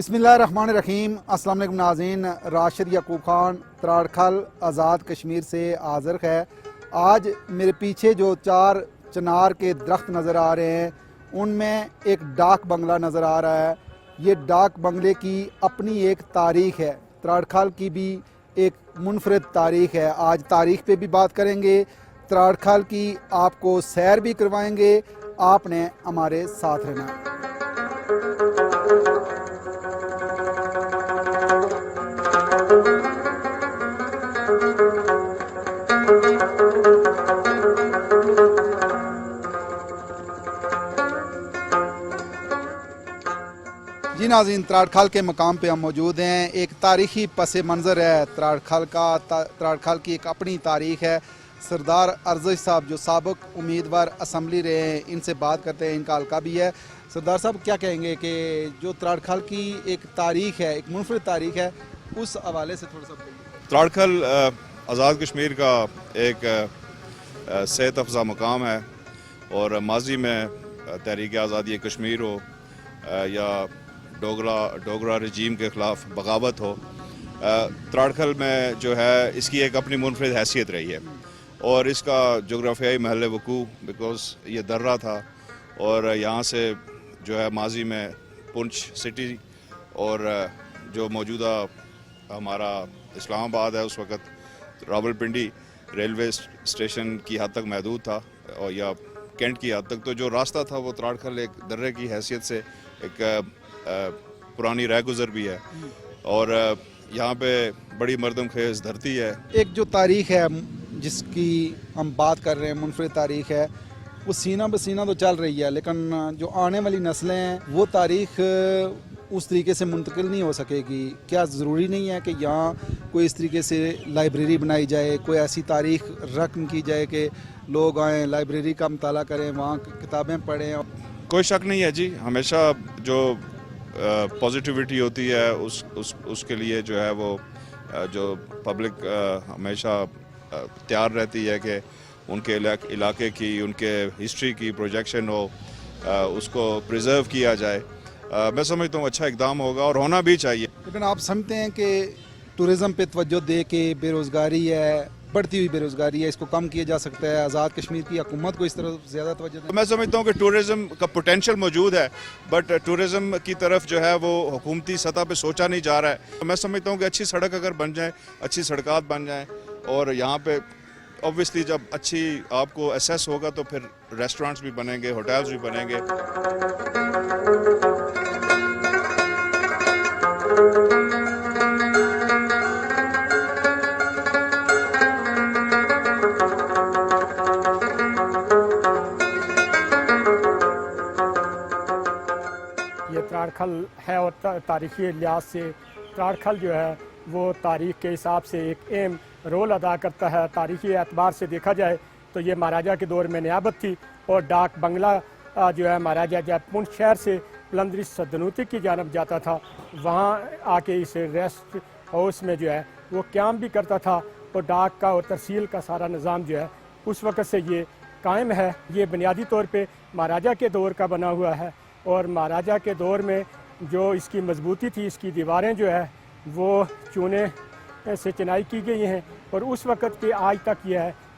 बिस्मिल्लाहिर्रहमानिर्रहीम। अस्सलाम वालेकुम नाज़रीन, राशिद याकूब खान त्राड़खल आज़ाद कश्मीर से हाज़िर है। आज मेरे पीछे जो 4 चिनार के दरख्त नज़र आ रहे हैं उनमें एक डाक बंगला नज़र आ रहा है। ये डाक बंगले की अपनी एक तारीख़ है, त्राड़खल की भी एक मुनफरद तारीख़ है। आज तारीख़ पे भी बात करेंगे, त्राड़खल की आपको सैर भी करवाएंगे। आपने हमारे साथ रहना। जी नाज़रीन, त्राड़खल के मकाम पे हम मौजूद हैं। एक तारीख़ी पस मंज़र है त्राड़खल की एक अपनी तारीख़ है। सरदार अरज़श साहब जो साबिक़ उम्मीदवार असम्बली रहे हैं, इनसे बात करते हैं। इनका हल्का भी है। सरदार साहब, क्या कहेंगे कि जो त्राड़खल की एक तारीख़ है, एक मुनफरद तारीख़ है, उस हवाले से थोड़ा सा बताइए। त्राड़खल आज़ाद कश्मीर का एक सेहत अफ़ज़ा मकाम है और माजी में तहरीक आज़ादी कश्मीर हो या डोगरा रजीम के ख़िलाफ़ बगावत हो, त्राड़खल में जो है इसकी एक अपनी मुनफरद हैसियत रही है। और इसका जोग्राफियाई महल वकू बिकॉज़ ये दर्रा था और यहाँ से जो है माजी में पुंछ सिटी और जो मौजूदा हमारा इस्लामाबाद है उस वक़्त रावलपिंडी रेलवे स्टेशन की हद तक महदूद था और या कैंट की हद तक। तो जो रास्ता था वो त्राड़खल एक दर्रे की हैसियत से एक पुरानी रह गुज़र भी है और यहाँ पे बड़ी मरदम खेज़ धरती है। एक जो तारीख़ है जिसकी हम बात कर रहे हैं, मुनफरद तारीख़ है, वो सीना बसीना तो चल रही है, लेकिन जो आने वाली नस्लें हैं वो तारीख़ उस तरीके से मुंतकिल नहीं हो सकेगी। क्या ज़रूरी नहीं है कि यहाँ कोई इस तरीके से लाइब्रेरी बनाई जाए, कोई ऐसी तारीख़ रकम की जाए कि लोग आएँ, लाइब्रेरी का मुताला करें, वहाँ किताबें पढ़ें? कोई शक नहीं है जी, हमेशा जो पॉजिटिविटी होती है उसके लिए जो है वो जो पब्लिक हमेशा तैयार रहती है कि उनके इलाके की, उनके हिस्ट्री की प्रोजेक्शन हो, उसको प्रिजर्व किया जाए। मैं समझता हूँ अच्छा इक़दाम होगा और होना भी चाहिए। लेकिन आप समझते हैं कि टूरिज़म पे तवज्जो दे के बेरोज़गारी है, बढ़ती हुई बेरोज़गारी है, इसको कम किया जा सकता है? आज़ाद कश्मीर की हुकूमत को इस तरफ ज़्यादा तवज्जो दें? मैं समझता हूँ कि टूरिज़म का पोटेंशियल मौजूद है, बट टूरिज़म की तरफ जो है वो हुकूमती सतह पे सोचा नहीं जा रहा है। मैं समझता हूँ कि अच्छी सड़क अगर बन जाए, अच्छी सड़कात बन जाएँ और यहाँ पे ऑब्वियसली जब अच्छी आपको एसेस होगा तो फिर रेस्टोरेंट्स भी बनेंगे, होटल्स भी बनेंगे। ये त्राड़खल है और तारीख़ी लिहाज से त्राड़खल जो है वो तारीख़ के हिसाब से एक अहम रोल अदा करता है। तारीख़ी एतबार से देखा जाए तो ये महाराजा के दौर में नियाबत थी और डाक बंगला जो है महाराजा जब पुंछ शहर से पलंदरी सदनूती की जानब जाता था, वहाँ आके इस रेस्ट हाउस में जो है वो क़याम भी करता था और डाक का और तरसील का सारा निज़ाम जो है उस वक़्त से ये कायम है। ये बुनियादी तौर पे महाराजा के दौर का बना हुआ है और महाराजा के दौर में जो इसकी मजबूती थी, इसकी दीवारें जो है वो चूने से चिनाई की गई हैं और उस वक़्त के आज तक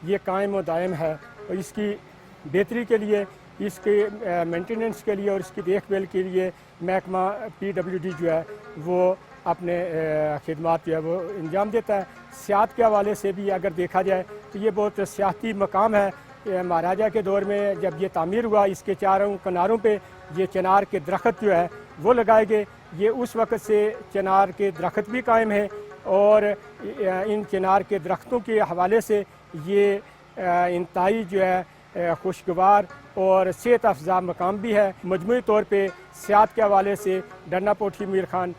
ये कायम और दायम है। और इसकी बेहतरी के लिए, इसके मेंटेनेंस के लिए और इसकी देखभाल के लिए महकमा PWD जो है वो अपने खिदमात जो है वो अंजाम देता है। सियाहत के हवाले से भी अगर देखा जाए तो ये बहुत सियाहती मकाम है। महाराजा के दौर में जब ये तामीर हुआ, इसके चारों किनारों पे ये चिनार के दरख्त जो है वो लगाए गए। ये उस वक़्त से चिनार के दरख्त भी कायम है और इन चिनार के दरख्तों के हवाले से ये इंतहाई जो है खुशगवार और सेहत अफ़ज़ा मकाम भी है। मजमूई तौर पे सियाहत के हवाले से डन्ना पोठी, मीर खान,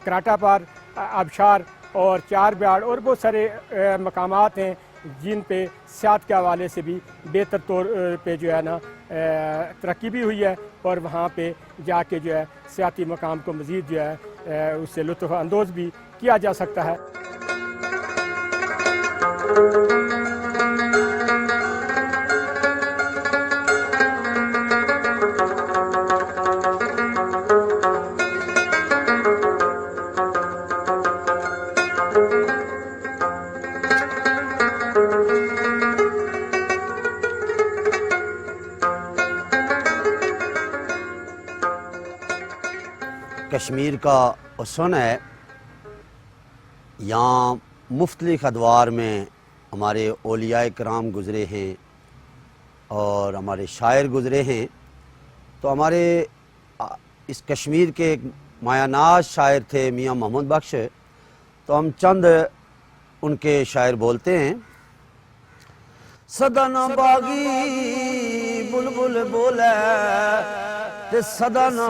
कराटा पार, आबशार और चार ब्याड़ और बहुत सारे मकामात हैं जिन पे सियाहत के हवाले से भी बेहतर तौर पे जो है ना तरक्की भी हुई है और वहाँ पे जाके जो है सियाहती मकाम को मज़ीद जो है उससे लुत्फ़ अंदोज़ भी किया जा सकता है। کشمیر کا حسن ہے. یہاں مختلف ادوار میں ہمارے اولیاء کرام گزرے ہیں اور ہمارے شاعر گزرے ہیں. تو ہمارے اس کشمیر کے ایک مایہ ناز شاعر تھے میاں محمد بخش. تو ہم چند ان کے شاعر بولتے ہیں. سدا نہ باغی بلبل بولے تے سدا نہ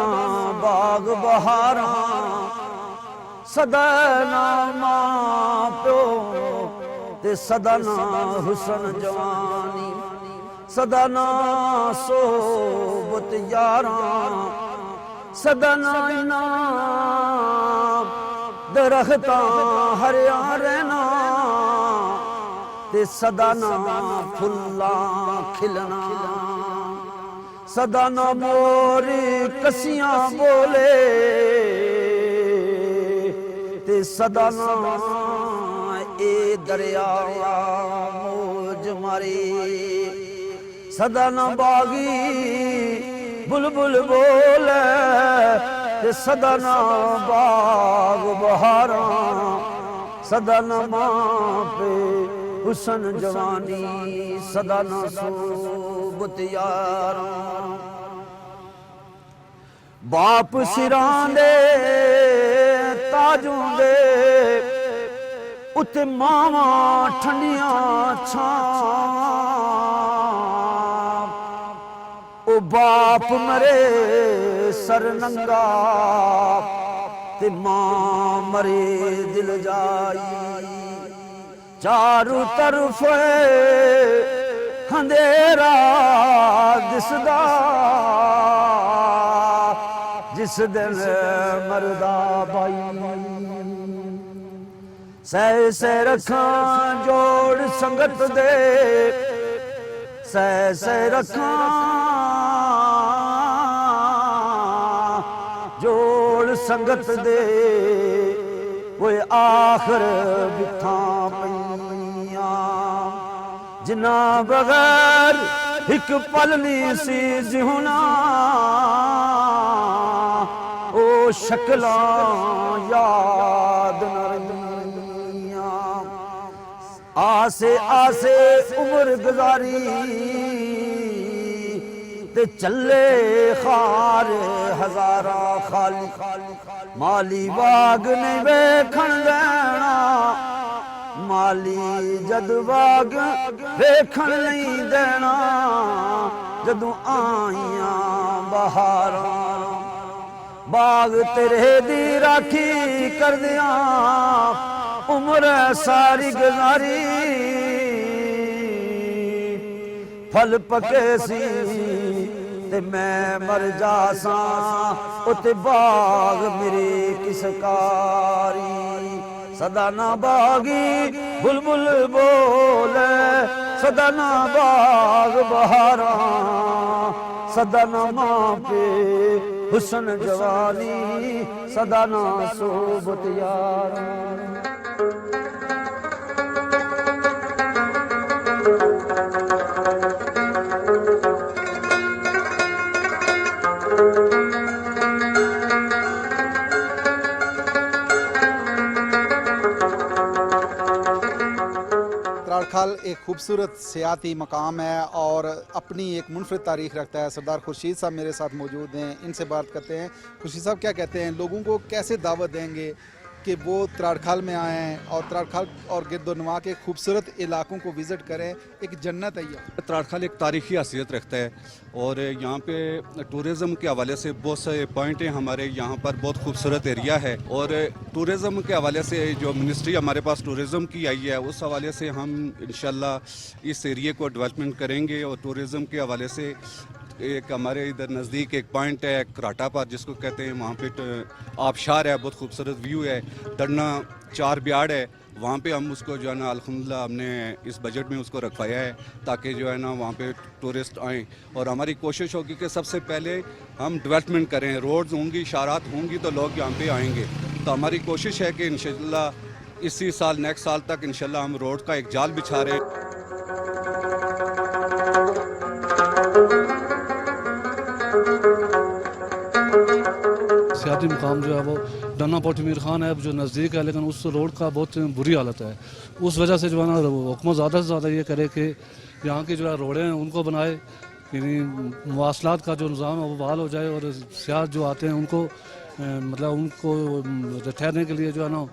باغ بہاراں، سدا نہ ماں پیو تے سدا نہ حسن جوانی، سدا نہ صحبت یاراں، سدا نہ انعام درختاں ہریاں رہنا، تے سدا نہ پھلاں کھلنا، سدا نہ مور کسیاں بولے تے سدا نہ اے دریا موج ماری، سدا نہ باغی بلبل بولے تے سدا نہ باغ بہاراں، سدا نہ ماں پہ حسن جوانی، سدا نہ صحبت یاراں. باپ سراں دے تاجوں دے اتے ماواں ٹھنڈیاں چھاں، او باپ مرے سر ننگا تے ماں مرے دل جائی، چاروں طرف اندھیرا دسدا جس دن مردا بائی، سہ سہ رکھاں جوڑ سنگت دے، سہ سہ رکھاں جوڑ سنگت دے، وہ آخر بتھاں پئیاں جنا بغیر ایک پل نہیں سی جہنا، او شکلاں یاد نہ رہیاں، آسے آسے عمر گزاری تے چلے خار ہزاراں خالی، مالی باغ نہیں ویکھن دینا، مالی جد باغ ویکھن نہیں دینا، جدوں آئیاں بہاراں باغ تیرے دی راکھی کر دیاں، عمر ساری گزاری پھل پکے سی تے میں مر جاساں، اتے باغ میرے کس کاری، سدا نہ باغی بلبل بولے سدا نہ باغ بہاراں، سدا نہ ماں پہ حسن جوانی، سدا نہ صحبت یاراں. تراڑکھل ایک خوبصورت سیاحتی مقام ہے اور اپنی ایک منفرد تاریخ رکھتا ہے. سردار خورشید صاحب میرے ساتھ موجود ہیں، ان سے بات کرتے ہیں. خورشید صاحب کیا کہتے ہیں، لوگوں کو کیسے دعوت دیں گے کہ وہ تراڑکھل میں آئیں اور تراڑکھل اور گرد و نواح کے خوبصورت علاقوں کو وزٹ کریں؟ ایک جنت ہے یہ. تراڑکھل ایک تاریخی حیثیت رکھتا ہے اور یہاں پہ ٹورزم کے حوالے سے بہت سے پوائنٹ ہیں. ہمارے یہاں پر بہت خوبصورت ایریا ہے اور ٹورزم کے حوالے سے جو منسٹری ہمارے پاس ٹورزم کی آئی ہے اس حوالے سے ہم انشاءاللہ اس ایریے کو ڈیولپمنٹ کریں گے. اور ٹورزم کے حوالے سے ایک ہمارے ادھر نزدیک ایک پوائنٹ ہے کراٹا پر جس کو کہتے ہیں، وہاں پہ آبشار ہے، بہت خوبصورت ویو ہے. دڑنا 4 بیاڑ ہے، وہاں پہ ہم اس کو جو ہے نا الحمدللہ ہم نے اس بجٹ میں اس کو رکھوایا ہے تاکہ جو ہے نا وہاں پہ ٹورسٹ آئیں. اور ہماری کوشش ہوگی کہ سب سے پہلے ہم ڈیولپمنٹ کریں، روڈز ہوں گی، اشارات ہوں گی تو لوگ یہاں پہ آئیں گے. تو ہماری کوشش ہے کہ انشاءاللہ اسی سال نیکسٹ سال تک انشاءاللہ ہم روڈ کا ایک جال بچھا رہے ہیں. سیاحتی مقام جو ہے وہ ڈنا پوٹی میر خان ہے جو نزدیک ہے، لیکن اس روڈ کا بہت بری حالت ہے. اس وجہ سے جو ہے نا حکومت زیادہ سے زیادہ یہ کرے کہ یہاں کی جو ہے روڈیں ہیں ان کو بنائے، یعنی مواصلات کا جو نظام ہے وہ بحال ہو جائے، اور سیاح جو آتے ہیں ان کو مطلب ان کو ٹھہرنے کے لیے جو ہے نا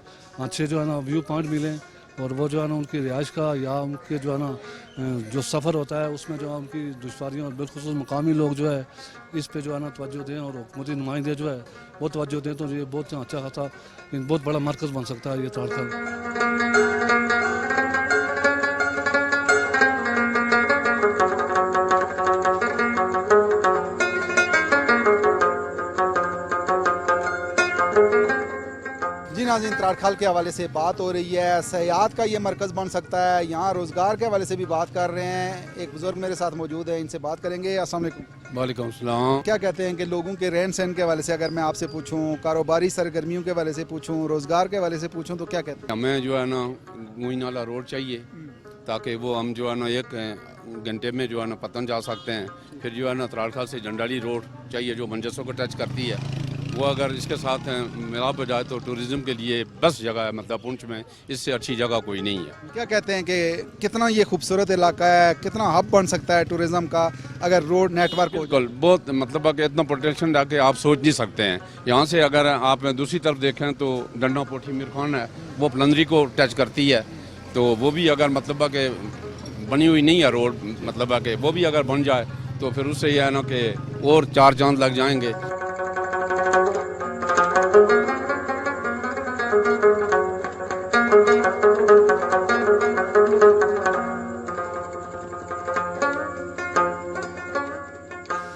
اچھے جو ہے نا ویو پوائنٹ ملیں، اور وہ جو ہے نا ان کی رہائش کا یا ان کے جو ہے نا جو سفر ہوتا ہے اس میں جو ہے ان کی دشواریاں، اور بالخصوص مقامی لوگ جو ہے اس پہ جو ہے نا توجہ دیں، اور حکومتی نمائندے جو ہے وہ توجہ دیں، تو یہ بہت اچھا خاصا بہت بڑا مرکز بن سکتا ہے یہ تراڑکھل. جی ناظرین، تراڑکھل کے حوالے سے بات ہو رہی ہے، سیاحت کا یہ مرکز بن سکتا ہے، یہاں روزگار کے حوالے سے بھی بات کر رہے ہیں. ایک بزرگ میرے ساتھ موجود ہے، ان سے بات کریں گے. السلام علیکم. وعلیکم السلام. کیا کہتے ہیں کہ لوگوں کے رہن سہن کے حوالے سے اگر میں آپ سے پوچھوں، کاروباری سرگرمیوں کے حوالے سے پوچھوں، روزگار کے حوالے سے پوچھوں، تو کیا کہتے ہیں؟ ہمیں جو ہے نا موئی نالا روڈ چاہیے تاکہ وہ ہم جو ہے نا 1 گھنٹے میں جو ہے نا پتن جا سکتے ہیں. پھر جو ہے نا تراڑکھل سے جنڈالی روڈ چاہیے جو منجسوں کو ٹچ کرتی ہے، وہ اگر اس کے ساتھ ملاپ ہو جائے تو ٹورزم کے لیے بیسٹ جگہ ہے. مطلب پونچھ میں اس سے اچھی جگہ کوئی نہیں ہے. کیا کہتے ہیں کہ کتنا یہ خوبصورت علاقہ ہے، کتنا ہب بن سکتا ہے ٹورزم کا اگر روڈ نیٹ ورک ہو جائے؟ بالکل بہت مطلب ہے کہ اتنا پوٹینشیل ہے کہ آپ سوچ نہیں سکتے ہیں. یہاں سے اگر آپ دوسری طرف دیکھیں تو ڈنڈا پوٹھی میر خان ہے، وہ پلندری کو ٹچ کرتی ہے، تو وہ بھی اگر مطلب ہے کہ بنی ہوئی نہیں ہے روڈ، مطلب ہے کہ وہ بھی اگر بن جائے تو پھر اس سے یہ ہے نا کہ اور 4 چاند لگ جائیں گے.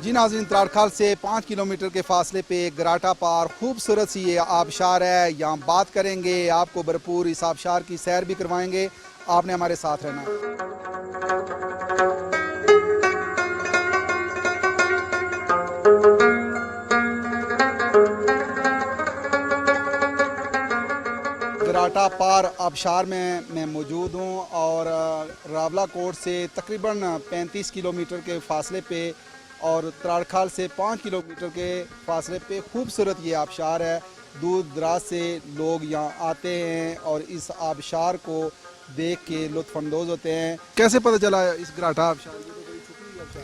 جی ناظرین، تراڑکھل سے 5 کلومیٹر کے فاصلے پہ گراٹا پار خوبصورت سی یہ آبشار ہے. یہاں بات کریں گے، آپ کو بھرپور اس آبشار کی سیر بھی کروائیں گے. آپ نے ہمارے ساتھ رہنا ہے. گراٹا پار آبشار میں موجود ہوں، اور راولا کوٹ سے تقریباً 35 کلومیٹر کے فاصلے پہ اور تراڑکھل سے 5 کلومیٹر کے فاصلے پہ خوبصورت یہ آبشار ہے. دور دراز سے لوگ یہاں آتے ہیں اور اس آبشار کو دیکھ کے لطف اندوز ہوتے ہیں. کیسے پتہ چلا اس گراٹا آبشار کی؟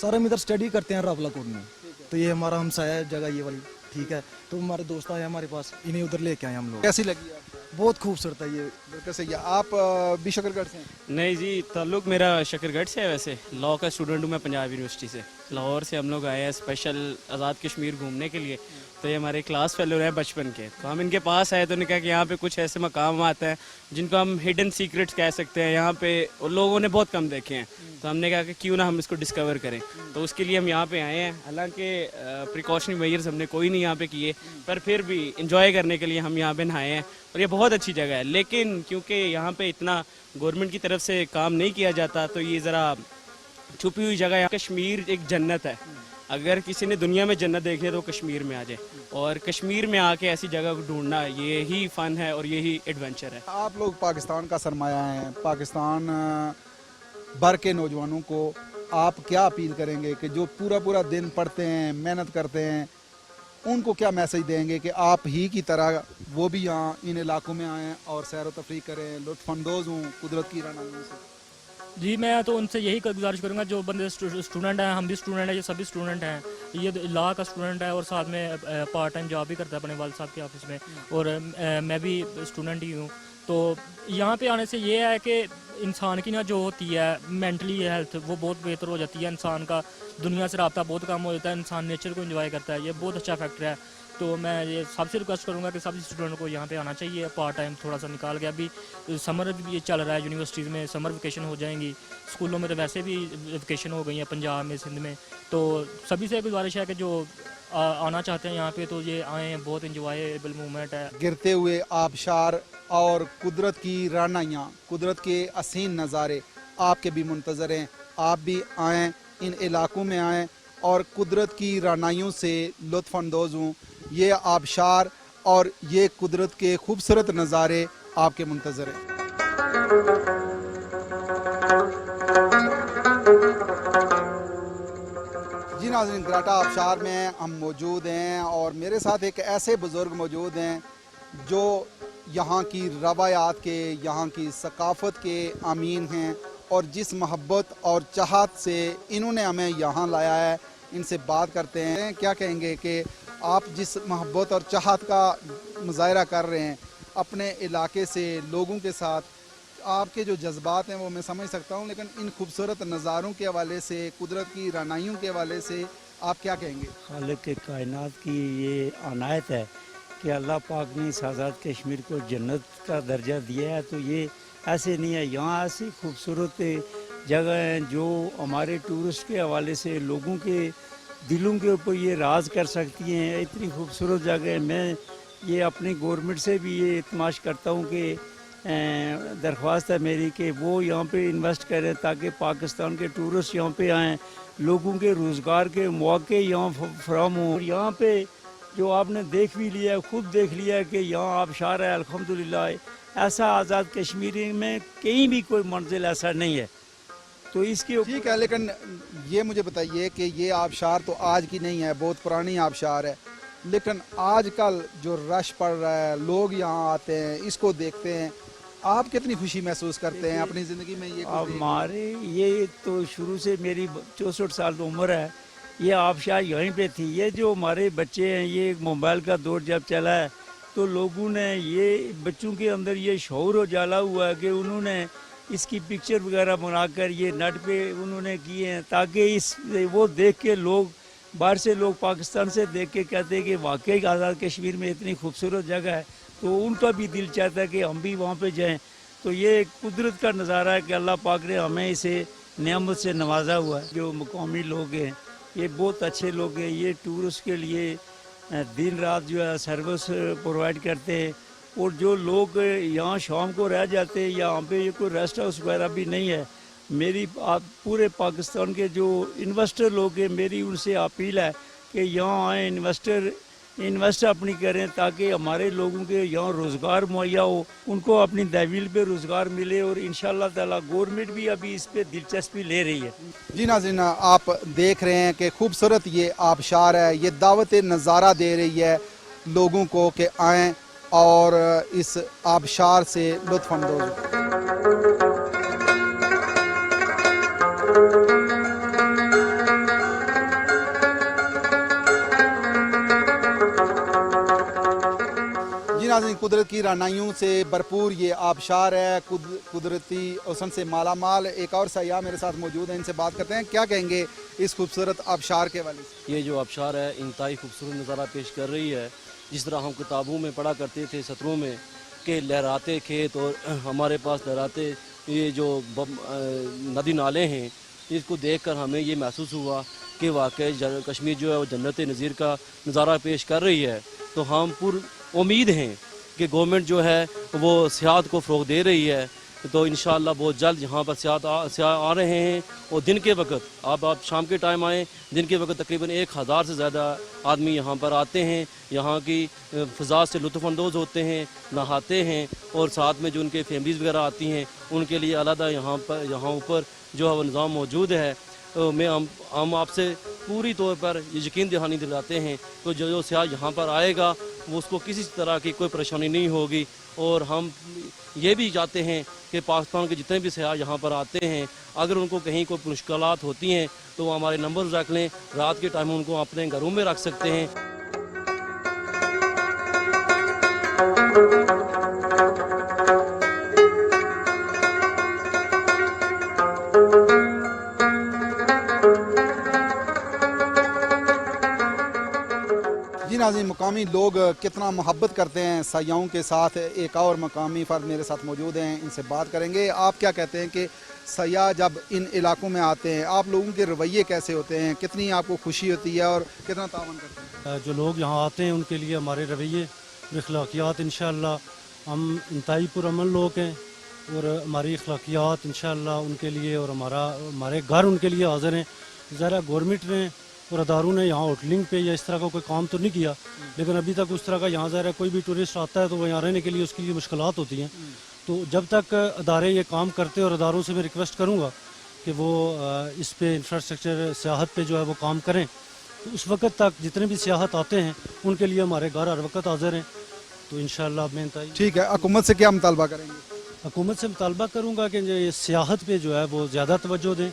سر ہم ادھر اسٹڈی کرتے ہیں راولا کوٹ میں، تو یہ ہمارا ہمسایہ جگہ یہ والی، ٹھیک ہے. تو ہمارے دوست آئے ہمارے پاس، انہیں ادھر لے کے آئے ہم لوگ. کیسی لگی آپ کو؟ بہت خوبصورت ہے یہ. بالکل صحیح. آپ بھی شکرگڑھ سے ہیں؟ نہیں جی، تعلق میرا شکرگڑھ سے ہے. ویسے لاء کا اسٹوڈنٹ ہوں میں پنجاب یونیورسٹی سے. لاہور سے ہم لوگ آئے ہیں اسپیشل آزاد کشمیر گھومنے کے لیے. تو یہ ہمارے کلاس فیلو ہیں بچپن کے، تو ہم ان کے پاس آئے تو انہوں نے کہا کہ یہاں پہ کچھ ایسے مقام آتے ہیں جن کو ہم ہڈن سیکرٹس کہہ سکتے ہیں، یہاں پہ لوگوں نے بہت کم دیکھے ہیں. تو ہم نے کہا کہ کیوں نہ ہم اس کو ڈسکور کریں. تو اس کے لیے ہم یہاں پہ آئے ہیں. حالانکہ پریکاشنری میئرز ہم نے کوئی نہیں یہاں پہ کیے، پر پھر بھی انجوائے کرنے کے لیے ہم یہاں پہ نہائے ہیں. اور یہ بہت اچھی جگہ ہے، لیکن کیونکہ یہاں پہ اتنا گورنمنٹ کی طرف سے کام نہیں کیا جاتا تو یہ ذرا چھپی ہوئی جگہ ہے. کشمیر ایک جنت ہے، اگر کسی نے دنیا میں جنت دیکھی ہے تو کشمیر میں آ جائے. اور کشمیر میں آ کے ایسی جگہ کو ڈھونڈنا یہی فن ہے اور یہی ایڈونچر ہے. آپ لوگ پاکستان کا سرمایہ ہیں، پاکستان بھر کے نوجوانوں کو آپ کیا اپیل کریں گے کہ جو پورا دن پڑھتے ہیں، محنت کرتے ہیں، ان کو کیا میسج دیں گے کہ آپ ہی کی طرح وہ بھی یہاں ان علاقوں میں آئیں اور سیر و تفریح کریں، لطف اندوز ہوں قدرت کی رہنمائی سے؟ جی میں تو ان سے یہی گزارش کروں گا، جو بندے اسٹوڈنٹ ہیں، ہم بھی اسٹوڈنٹ ہیں، یہ سبھی اسٹوڈنٹ ہیں. یہ لاء کا اسٹوڈنٹ ہے اور ساتھ میں پارٹ ٹائم جاب بھی کرتا ہے اپنے والد صاحب کے آفس میں، اور میں بھی اسٹوڈنٹ ہی ہوں. تو یہاں پہ آنے سے یہ ہے کہ انسان کی نا جو ہوتی ہے مینٹلی ہیلتھ وہ بہت بہتر ہو جاتی ہے. انسان کا دنیا سے رابطہ بہت کم ہو جاتا ہے، انسان نیچر کو انجوائے کرتا ہے. یہ بہت اچھا فیکٹر ہے. تو میں یہ سب سے ریکویسٹ کروں گا کہ سب اسٹوڈنٹ کو یہاں پہ آنا چاہیے، پارٹ ٹائم تھوڑا سا نکال کے. ابھی سمر بھی چل رہا ہے، یونیورسٹیز میں سمر ویکیشن ہو جائیں گی، اسکولوں میں تو ویسے بھی ویکیشن ہو گئی ہیں پنجاب میں، سندھ میں. تو سبھی سے گزارش ہے کہ جو آنا چاہتے ہیں یہاں پہ تو یہ آئیں، بہت انجوائیبل مومنٹ ہے. گرتے ہوئے آبشار اور قدرت کی رعنائیاں، قدرت کے حسین نظارے آپ کے بھی منتظر ہیں. آپ بھی آئیں، ان علاقوں میں آئیں اور قدرت کی رعنائیوں سے لطف اندوز ہوں. یہ آبشار اور یہ قدرت کے خوبصورت نظارے آپ کے منتظر ہیں. جی नाज़रीन, ग्राटा आबशार में हम मौजूद हैं और मेरे साथ एक ऐसे बुज़ुर्ग मौजूद हैं जो यहाँ की रवायात के, यहाँ की सकाफ़त के आमीन हैं और जिस मोहब्बत और चाहत से इन्होंने हमें यहाँ लाया है, इनसे बात करते हैं। क्या कहेंगे कि आप जिस मोहब्बत और चाहत का मुज़ाहरा कर रहे हैं अपने इलाके से लोगों के साथ, आपके जो जज्बात हैं वो मैं समझ सकता हूँ, लेकिन इन खूबसूरत नज़ारों के हवाले से, कुदरत की रानाइयों के हवाले से आप क्या कहेंगे? खालिक के कायनात की ये अनायत है कि अल्लाह पाक ने इस आज़ाद कश्मीर को जन्नत का दर्जा दिया है। तो ये ऐसे नहीं है, यहाँ ऐसी खूबसूरत जगह हैं जो हमारे टूरिस्ट के हवाले से लोगों के दिलों के ऊपर ये राज कर सकती हैं। इतनी खूबसूरत जगह है। मैं ये अपनी गवर्नमेंट से भी ये इत्माश करता हूँ कि दरख्वास्त है मेरी कि वो यहाँ पे इन्वेस्ट करें ताकि पाकिस्तान के टूरिस्ट यहाँ पे आएँ, लोगों के रोज़गार के मौके यहाँ फराहम हों। यहाँ पे जो आपने देख भी लिया, खुद देख लिया कि यहाँ आबशार है अल्हम्दुलिल्लाह। ऐसा आज़ाद कश्मीर में कहीं भी कोई मंजिल ऐसा नहीं है। तो इसके ठीक है, लेकिन ये मुझे बताइए कि ये आबशार तो आज की नहीं है, बहुत पुरानी आबशार है, लेकिन आजकल जो रश पड़ रहा है, लोग यहाँ आते हैं, इसको देखते हैं, आप कितनी खुशी महसूस करते हैं अपनी ज़िंदगी में? ये हमारे ये तो शुरू से मेरी 64 साल उम्र है, ये आबशार यहीं पे थी। ये जो हमारे बच्चे हैं, ये मोबाइल का दौर जब चला है तो लोगों ने ये बच्चों के अंदर ये शऊर उजाला हुआ है कि उन्होंने इसकी पिक्चर वगैरह बनाकर ये नेट पे उन्होंने किए हैं ताकि इस वो देख के लोग, बाहर से लोग पाकिस्तान से देख के कहते हैं कि वाकई आज़ाद कश्मीर में इतनी खूबसूरत जगह है, तो उनका भी दिल चाहता है कि हम भी वहाँ पे जाएं। तो ये कुदरत का नज़ारा है कि अल्लाह पाक ने हमें इसे नेमत से नवाजा हुआ है। जो मुकामी लोग हैं ये बहुत अच्छे लोग हैं, ये टूरिस्ट के लिए दिन रात जो है सर्विस प्रोवाइड करते हैं। और जो लोग यहाँ शाम को रह जाते हैं, यहाँ पे ये कोई रेस्ट हाउस वगैरह भी नहीं है। मेरी पूरे पाकिस्तान के जो इन्वेस्टर लोग हैं, मेरी उनसे अपील है कि यहाँ आएँ, इन्वेस्ट अपनी करें ताकि हमारे लोगों के यहाँ रोज़गार मुहैया हो, उनको अपनी तहवील पे रोज़गार मिले। और इंशाअल्लाह ताला गवर्नमेंट भी अभी इस पे दिलचस्पी ले रही है। जी नाज़रीन, आप देख रहे हैं कि खूबसूरत ये आबशार है, ये दावत नज़ारा दे रही है लोगों को कि आएँ और इस आबशार से लुत्फ़ अंदोज़ हों। नाज़रीन, कुदरत की रानाइयों से भरपूर ये आबशार है, कुदरती हुस्न से माला माल। एक और सयाह मेरे साथ मौजूद हैं, इनसे बात करते हैं। क्या कहेंगे इस खूबसूरत आबशार के वाले से? ये जो आबशार है इंतहाई खूबसूरत नज़ारा पेश कर रही है। जिस तरह हम किताबों में पढ़ा करते थे सत्रों में कि लहराते खेत और हमारे पास लहराते ये जो नदी नाले हैं, इसको देखकर हमें ये महसूस हुआ कि वाकई कश्मीर जो है वो जन्नत नज़ीर का नज़ारा पेश कर रही है। तो हम पूरी उम्मीद हैं कि गवर्नमेंट जो है वो सियाहत को फ़रोग़ दे रही है। तो इंशाअल्लाह बहुत जल्द यहाँ पर सियाह आ रहे हैं। और दिन के वक्त आप शाम के टाइम आएँ, दिन के वक्त तकरीबन 1000 से ज़्यादा आदमी यहाँ पर आते हैं, यहाँ की फ़ज़ा से लुत्फ़अंदोज़ होते हैं, नहाते हैं और साथ में जो उनके फैमिलीज़ वगैरह आती हैं उनके लिए अलग यहाँ ऊपर जो है वो निज़ाम मौजूद है। मैं हम आपसे पूरी तौर पर यकीन दहानी दिलाते हैं तो जो सियाह यहाँ पर आएगा वो उसको किसी तरह की कोई परेशानी नहीं होगी। और हम ये भी चाहते हैं कि पाकिस्तान के जितने भी सियाह यहाँ पर आते हैं, अगर उनको कहीं कोई मुश्किलात होती हैं तो वो हमारे नंबर रख लें, रात के टाइम उनको अपने घरों में रख सकते हैं। जी नाज़रीन, मुकामी लोग कितना मोहब्बत करते हैं सयाहों के साथ। एक और मकामी फ़र्द मेरे साथ मौजूद हैं, इनसे बात करेंगे। आप क्या कहते हैं कि सयाह जब इन इलाकों में आते हैं, आप लोगों के रवैये कैसे होते हैं, कितनी आपको खुशी होती है और कितना तावन करते हैं? जो लोग यहाँ आते हैं उनके लिए हमारे रवैये अखलाकियात इंशाअल्लाह हम इंतहाई पुरअमन लोग हैं और हमारी अखलाकियात इंशाअल्लाह उनके लिए और हमारे घर उनके लिए हाज़िर हैं। ज़रा गवर्नमेंट ने और अदारों ने यहाँ होटलिंग पे या इस तरह का कोई काम तो नहीं किया, लेकिन अभी तक उस तरह का यहाँ ज़रा कोई भी टूरिस्ट आता है तो वो यहाँ रहने के लिए उसके लिए मुश्किलात होती हैं। तो जब तक अदारे ये काम करते और अदारों से मैं रिक्वेस्ट करूँगा कि वो इस पे इंफ्रास्ट्रक्चर सियाहत पे जो है वो काम करें तो उस वक्त तक जितने भी सियाहत आते हैं उनके लिए हमारे घर हर वक्त हाजिर हैं। तो इंशाअल्लाह मैं इंतहा ठीक है, हुकूमत से क्या मुतालबा करेंगे? हुकूमत से मुतालबा करूँगा कि ये सियाहत पे जो है वो ज़्यादा तवज्जो दें,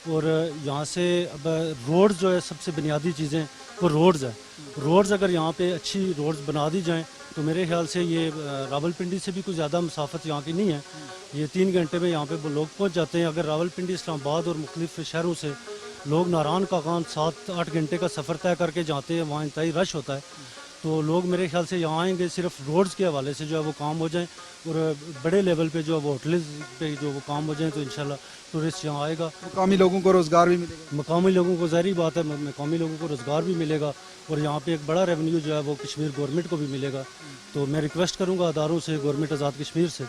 और यहाँ से अब रोड जो है सबसे बुनियादी चीज़ें वो रोड्स हैं। रोड्स अगर यहाँ पे अच्छी रोड्स बना दी जाएँ तो मेरे ख्याल से ये रावलपिंडी से भी कोई ज़्यादा मुसाफत यहाँ की नहीं है, ये 3 घंटे में यहाँ पे वो लोग पहुँच जाते हैं। अगर रावलपिंडी, इस्लामाबाद और मुख्तलिफ शहरों से लोग नारायण काकान 7-8 घंटे का सफ़र तय करके जाते हैं, वहाँ इंतहाई रश होता है, तो लोग मेरे ख्याल से यहाँ आएंगे सिर्फ रोड्स के हवाले से जो है वो काम हो जाएं, और बड़े लेवल पे जो है वो होटल्स पे जो वो काम हो जाएं, तो इंशाल्लाह टूरिस्ट यहाँ आएगा। मुकामी लोगों को रोज़गार भी मिलेगा। मुकामी लोगों को ज़ाहिर बात है, मुकामी लोगों को रोज़गार भी मिलेगा, और यहाँ पे एक बड़ा रेवेन्यू जो है वो कश्मीर गवर्नमेंट को भी मिलेगा। तो मैं रिक्वेस्ट करूँगा अदारों से, गवर्नमेंट आज़ाद कश्मीर से,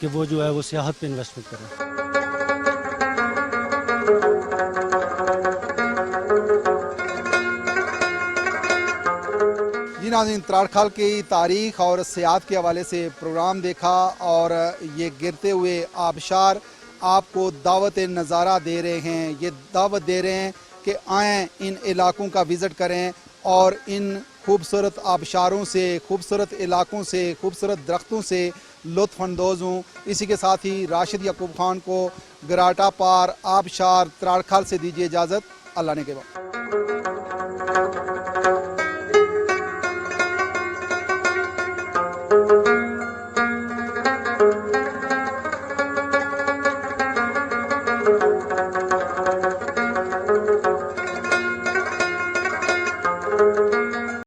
कि वो जो है वो सियाहत पे इन्वेस्टमेंट करें। जी नाज़रीन, त्राड़खल की तारीख़ और सियाहत के हवाले से प्रोग्राम देखा, और ये गिरते हुए आबशार आपको दावत नज़ारा दे रहे हैं, ये दावत दे रहे हैं कि आएँ, इन इलाकों का विज़िट करें और इन खूबसूरत आबशारों से, खूबसूरत इलाकों से, खूबसूरत दरख्तों से लुत्फ़ अंदोज़ हूँ। इसी के साथ ही राशिद याकूब खान को गराटा पार आबशार त्राड़खल से दीजिए इजाज़त। अल्लाह ने के बाद।